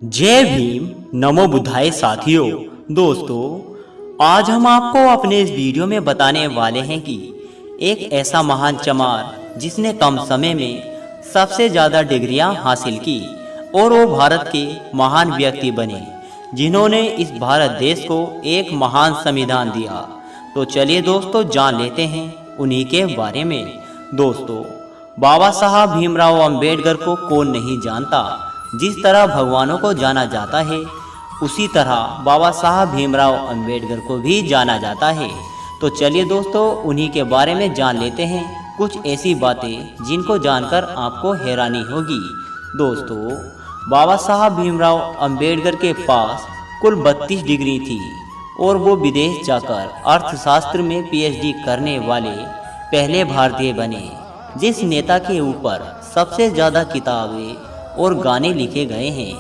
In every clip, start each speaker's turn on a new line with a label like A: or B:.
A: जय भीम नमो बुद्धाय साथियों। दोस्तों, आज हम आपको अपने इस वीडियो में बताने वाले हैं कि एक ऐसा महान चमार जिसने कम समय में सबसे ज़्यादा डिग्रियां हासिल की और वो भारत के महान व्यक्ति बने जिन्होंने इस भारत देश को एक महान संविधान दिया। तो चलिए दोस्तों, जान लेते हैं उन्हीं के बारे में। दोस्तों, बाबा साहब भीमराव अंबेडकर को कौन नहीं जानता। जिस तरह भगवानों को जाना जाता है, उसी तरह बाबा साहब भीमराव अंबेडकर को भी जाना जाता है। तो चलिए दोस्तों, उन्हीं के बारे में जान लेते हैं कुछ ऐसी बातें जिनको जानकर आपको हैरानी होगी। दोस्तों, बाबा साहब भीमराव अंबेडकर के पास कुल 32 डिग्री थी और वो विदेश जाकर अर्थशास्त्र में पीएचडी करने वाले पहले भारतीय बने। जिस नेता के ऊपर सबसे ज़्यादा किताबें और गाने लिखे गए हैं,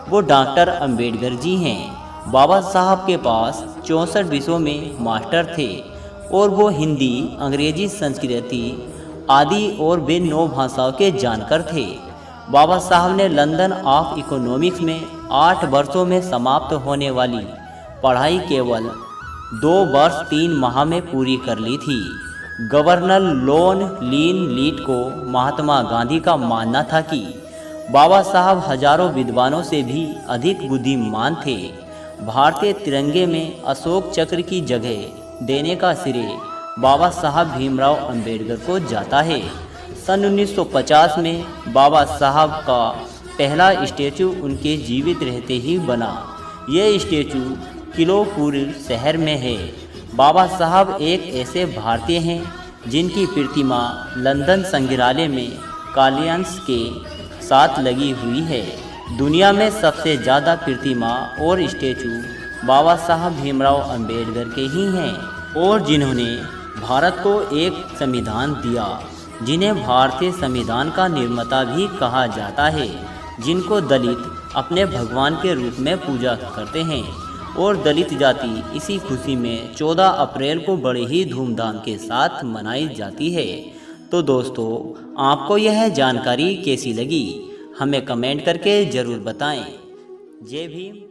A: वो डॉक्टर अंबेडकर जी हैं। बाबा साहब के पास 64 विषयों में मास्टर थे और वो हिंदी, अंग्रेजी, संस्कृति आदि और वे 9 भाषाओं के जानकार थे। बाबा साहब ने लंदन ऑफ इकोनॉमिक्स में 8 वर्षों में समाप्त होने वाली पढ़ाई केवल 2 वर्ष 3 माह में पूरी कर ली थी। गवर्नर लॉन लीन लीट को महात्मा गांधी का मानना था कि बाबा साहब हजारों विद्वानों से भी अधिक बुद्धिमान थे। भारतीय तिरंगे में अशोक चक्र की जगह देने का श्रेय बाबा साहब भीमराव अंबेडकर को जाता है। सन 1950 में बाबा साहब का पहला स्टैचू उनके जीवित रहते ही बना। यह स्टैचू किलोपुर शहर में है। बाबा साहब एक ऐसे भारतीय हैं जिनकी प्रतिमा लंदन संग्रहालय में कॉलियंस के साथ लगी हुई है। दुनिया में सबसे ज़्यादा प्रतिमा और स्टैचू बाबा साहब भीमराव अंबेडकर के ही हैं, और जिन्होंने भारत को एक संविधान दिया, जिन्हें भारतीय संविधान का निर्माता भी कहा जाता है, जिनको दलित अपने भगवान के रूप में पूजा करते हैं और दलित जाति इसी खुशी में 14 अप्रैल को बड़े ही धूमधाम के साथ मनाई जाती है। तो दोस्तों, आपको यह जानकारी कैसी लगी, हमें कमेंट करके ज़रूर बताएं। जय भीम।